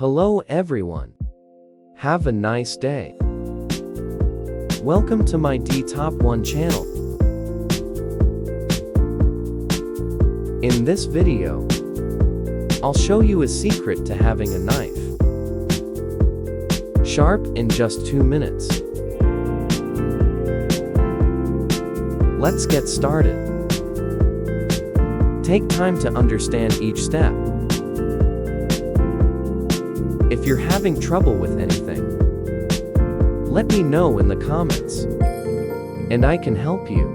Hello everyone. Have a nice day. Welcome to my D Top 1 channel. In this video, I'll show you a secret to having a knife sharp in just 2 minutes. Let's get started. Take time to understand each step. If you're having trouble with anything, let me know in the comments, and I can help you.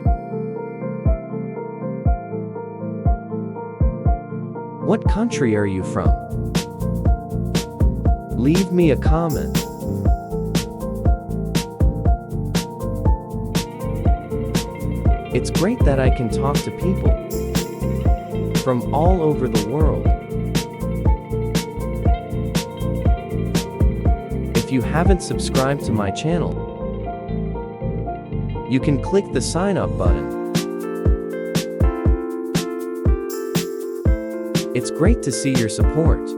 What country are you from? Leave me a comment. It's great that I can talk to people from all over the world. If you haven't subscribed to my channel, you can click the sign up button. It's great to see your support.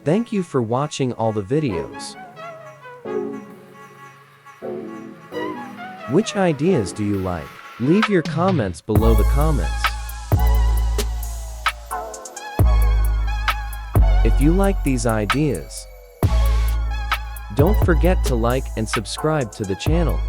Thank you for watching all the videos. Which ideas do you like? Leave your comments below the comments. If you like these ideas, don't forget to like and subscribe to the channel.